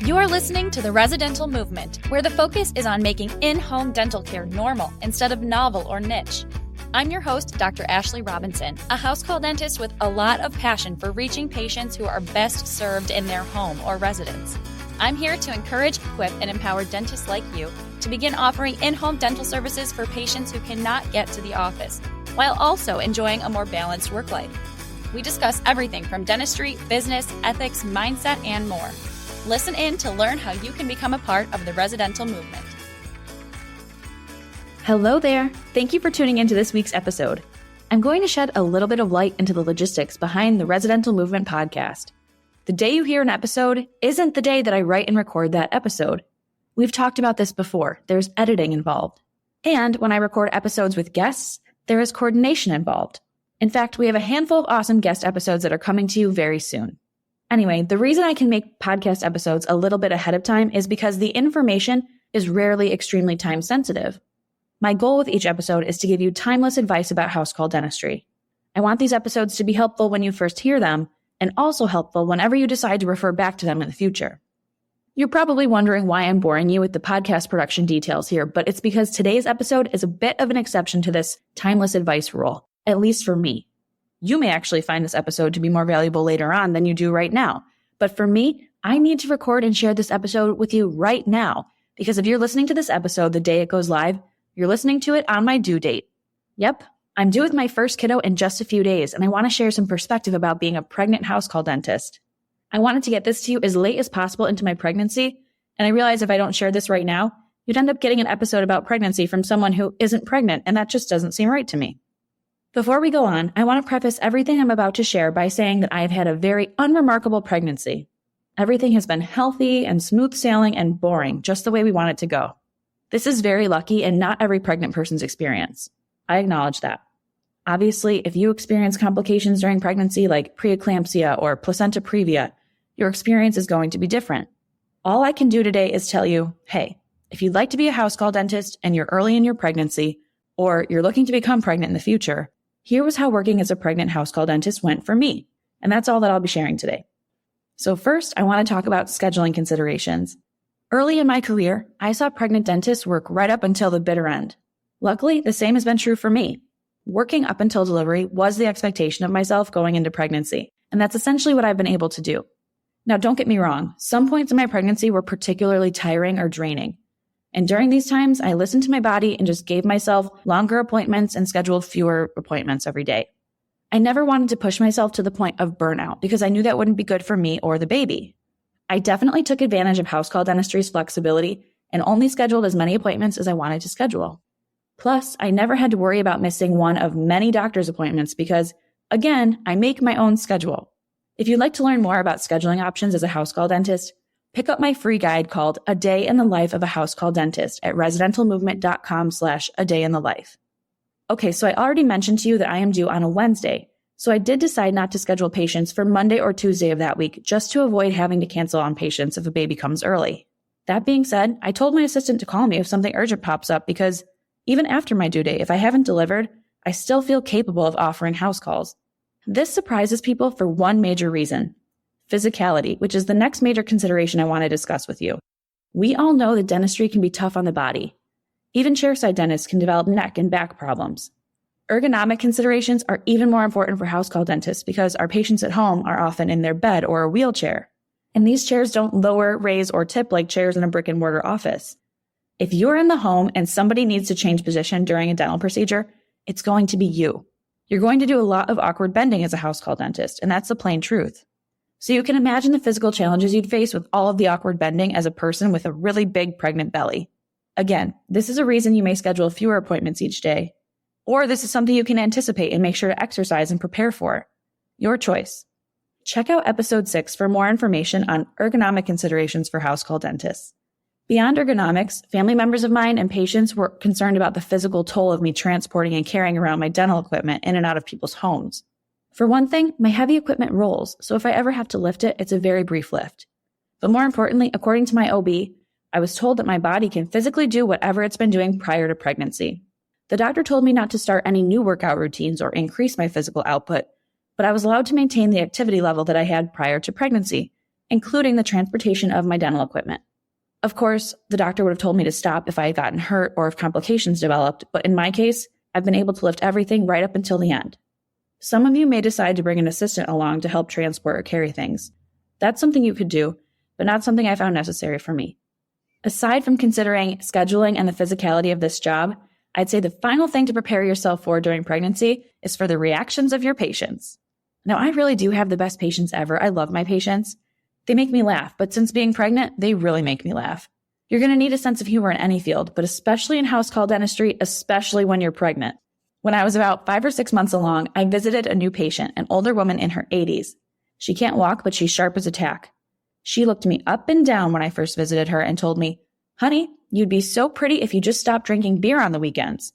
You're listening to The Residential Movement, where the focus is on making in-home dental care normal instead of novel or niche. I'm your host, Dr. Ashley Robinson, a house call dentist with a lot of passion for reaching patients who are best served in their home or residence. I'm here to encourage, equip, and empower dentists like you to begin offering in-home dental services for patients who cannot get to the office, while also enjoying a more balanced work life. We discuss everything from dentistry, business, ethics, mindset, and more. Listen in to learn how you can become a part of the residential movement. Hello there. Thank you for tuning into this week's episode. I'm going to shed a little bit of light into the logistics behind the Residential Movement podcast. The day you hear an episode isn't the day that I write and record that episode. We've talked about this before. There's editing involved. And when I record episodes with guests, there is coordination involved. In fact, we have a handful of awesome guest episodes that are coming to you very soon. Anyway, the reason I can make podcast episodes a little bit ahead of time is because the information is rarely extremely time sensitive. My goal with each episode is to give you timeless advice about house call dentistry. I want these episodes to be helpful when you first hear them, and also helpful whenever you decide to refer back to them in the future. You're probably wondering why I'm boring you with the podcast production details here, but it's because today's episode is a bit of an exception to this timeless advice rule, at least for me. You may actually find this episode to be more valuable later on than you do right now. But for me, I need to record and share this episode with you right now, because if you're listening to this episode the day it goes live, you're listening to it on my due date. Yep, I'm due with my first kiddo in just a few days, and I want to share some perspective about being a pregnant house call dentist. I wanted to get this to you as late as possible into my pregnancy, and I realize if I don't share this right now, you'd end up getting an episode about pregnancy from someone who isn't pregnant, and that just doesn't seem right to me. Before we go on, I want to preface everything I'm about to share by saying that I have had a very unremarkable pregnancy. Everything has been healthy and smooth sailing and boring, just the way we want it to go. This is very lucky and not every pregnant person's experience. I acknowledge that. Obviously, if you experience complications during pregnancy like preeclampsia or placenta previa, your experience is going to be different. All I can do today is tell you, hey, if you'd like to be a house call dentist and you're early in your pregnancy, or you're looking to become pregnant in the future, here was how working as a pregnant house call dentist went for me, and that's all that I'll be sharing today. So first, I want to talk about scheduling considerations. Early in my career, I saw pregnant dentists work right up until the bitter end. Luckily, the same has been true for me. Working up until delivery was the expectation of myself going into pregnancy, and that's essentially what I've been able to do. Now, don't get me wrong, some points in my pregnancy were particularly tiring or draining. And during these times, I listened to my body and just gave myself longer appointments and scheduled fewer appointments every day. I never wanted to push myself to the point of burnout because I knew that wouldn't be good for me or the baby. I definitely took advantage of house call dentistry's flexibility and only scheduled as many appointments as I wanted to schedule. Plus, I never had to worry about missing one of many doctor's appointments because, again, I make my own schedule. If you'd like to learn more about scheduling options as a house call dentist, pick up my free guide called A Day in the Life of a House Call Dentist at residentialmovement.com/adayinthelife. Okay, so I already mentioned to you that I am due on a Wednesday, so I did decide not to schedule patients for Monday or Tuesday of that week just to avoid having to cancel on patients if a baby comes early. That being said, I told my assistant to call me if something urgent pops up because even after my due date, if I haven't delivered, I still feel capable of offering house calls. This surprises people for one major reason. Physicality, which is the next major consideration I want to discuss with you. We all know that dentistry can be tough on the body. Even chairside dentists can develop neck and back problems. Ergonomic considerations are even more important for house call dentists because our patients at home are often in their bed or a wheelchair. And these chairs don't lower, raise, or tip like chairs in a brick and mortar office. If you're in the home and somebody needs to change position during a dental procedure, it's going to be you. You're going to do a lot of awkward bending as a house call dentist, and that's the plain truth. So you can imagine the physical challenges you'd face with all of the awkward bending as a person with a really big pregnant belly. Again, this is a reason you may schedule fewer appointments each day. Or this is something you can anticipate and make sure to exercise and prepare for. Your choice. Check out episode 6 for more information on ergonomic considerations for house call dentists. Beyond ergonomics, family members of mine and patients were concerned about the physical toll of me transporting and carrying around my dental equipment in and out of people's homes. For one thing, my heavy equipment rolls, so if I ever have to lift it, it's a very brief lift. But more importantly, according to my OB, I was told that my body can physically do whatever it's been doing prior to pregnancy. The doctor told me not to start any new workout routines or increase my physical output, but I was allowed to maintain the activity level that I had prior to pregnancy, including the transportation of my dental equipment. Of course, the doctor would have told me to stop if I had gotten hurt or if complications developed, but in my case, I've been able to lift everything right up until the end. Some of you may decide to bring an assistant along to help transport or carry things. That's something you could do, but not something I found necessary for me. Aside from considering scheduling and the physicality of this job, I'd say the final thing to prepare yourself for during pregnancy is for the reactions of your patients. Now, I really do have the best patients ever. I love my patients. They make me laugh, but since being pregnant, they really make me laugh. You're going to need a sense of humor in any field, but especially in house call dentistry, especially when you're pregnant. When I was about 5 or 6 months along, I visited a new patient, an older woman in her 80s. She can't walk, but she's sharp as a tack. She looked me up and down when I first visited her and told me, "Honey, you'd be so pretty if you just stopped drinking beer on the weekends."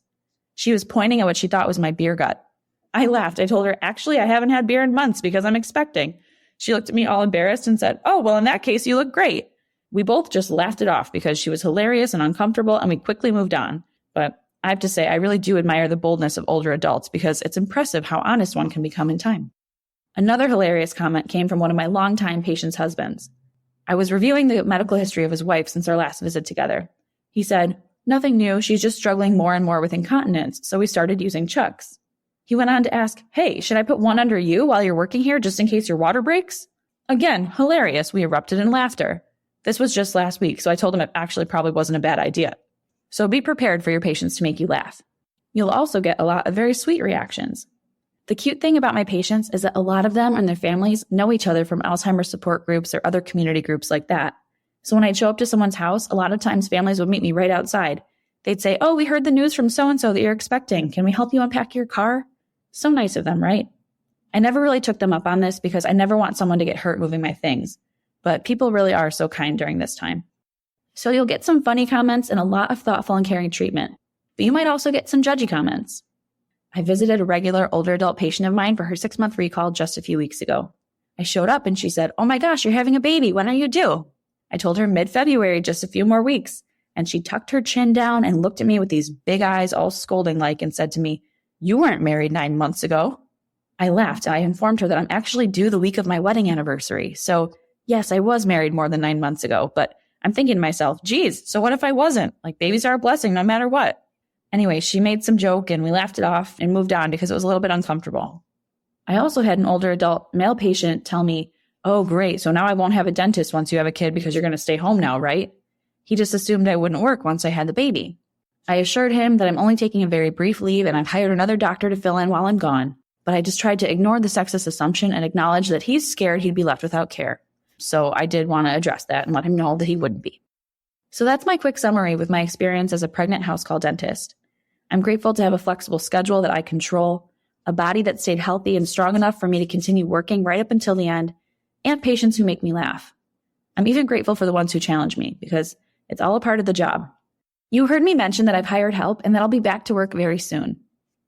She was pointing at what she thought was my beer gut. I laughed. I told her, "Actually, I haven't had beer in months because I'm expecting." She looked at me all embarrassed and said, "Oh, well, in that case, you look great." We both just laughed it off because she was hilarious and uncomfortable, and we quickly moved on. But I have to say, I really do admire the boldness of older adults because it's impressive how honest one can become in time. Another hilarious comment came from one of my longtime patients' husbands. I was reviewing the medical history of his wife since our last visit together. He said, "Nothing new, she's just struggling more and more with incontinence, so we started using chucks." He went on to ask, "Hey, should I put one under you while you're working here just in case your water breaks?" Again, hilarious. We erupted in laughter. This was just last week, so I told him it actually probably wasn't a bad idea. So be prepared for your patients to make you laugh. You'll also get a lot of very sweet reactions. The cute thing about my patients is that a lot of them and their families know each other from Alzheimer's support groups or other community groups like that. So when I'd show up to someone's house, a lot of times families would meet me right outside. They'd say, "Oh, we heard the news from so-and-so that you're expecting. Can we help you unpack your car?" So nice of them, right? I never really took them up on this because I never want someone to get hurt moving my things. But people really are so kind during this time. So you'll get some funny comments and a lot of thoughtful and caring treatment. But you might also get some judgy comments. I visited a regular older adult patient of mine for her 6-month recall just a few weeks ago. I showed up and she said, "Oh my gosh, you're having a baby. When are you due?" I told her mid-February, just a few more weeks. And she tucked her chin down and looked at me with these big eyes all scolding like and said to me, "You weren't married 9 months ago." I laughed. I informed her that I'm actually due the week of my wedding anniversary. So yes, I was married more than 9 months ago, but I'm thinking to myself, geez, so what if I wasn't? Like, babies are a blessing no matter what. Anyway, she made some joke and we laughed it off and moved on because it was a little bit uncomfortable. I also had an older adult male patient tell me, "Oh, great. So now I won't have a dentist once you have a kid because you're going to stay home now, right?" He just assumed I wouldn't work once I had the baby. I assured him that I'm only taking a very brief leave and I've hired another doctor to fill in while I'm gone. But I just tried to ignore the sexist assumption and acknowledge that he's scared he'd be left without care. So I did want to address that and let him know that he wouldn't be. So that's my quick summary with my experience as a pregnant house call dentist. I'm grateful to have a flexible schedule that I control, a body that stayed healthy and strong enough for me to continue working right up until the end, and patients who make me laugh. I'm even grateful for the ones who challenge me because it's all a part of the job. You heard me mention that I've hired help and that I'll be back to work very soon.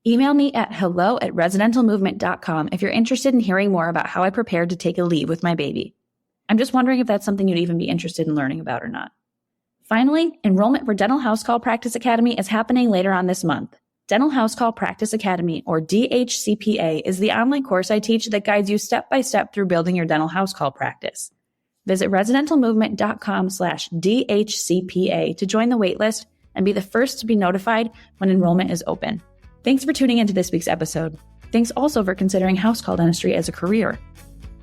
Email me at hello@residentialmovement.com if you're interested in hearing more about how I prepared to take a leave with my baby. I'm just wondering if that's something you'd even be interested in learning about or not. Finally, enrollment for Dental House Call Practice Academy is happening later on this month. Dental House Call Practice Academy, or DHCPA, is the online course I teach that guides you step by step through building your dental house call practice. Visit residentialmovement.com/DHCPA to join the waitlist and be the first to be notified when enrollment is open. Thanks for tuning into this week's episode. Thanks also for considering house call dentistry as a career.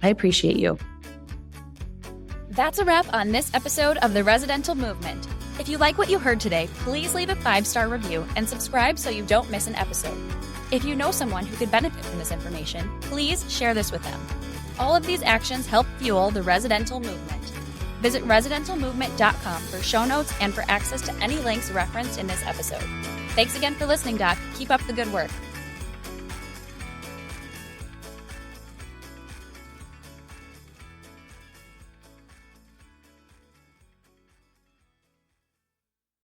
I appreciate you. That's a wrap on this episode of The Residential Movement. If you like what you heard today, please leave a 5-star review and subscribe so you don't miss an episode. If you know someone who could benefit from this information, please share this with them. All of these actions help fuel the residential movement. Visit residentialmovement.com for show notes and for access to any links referenced in this episode. Thanks again for listening, Doc. Keep up the good work.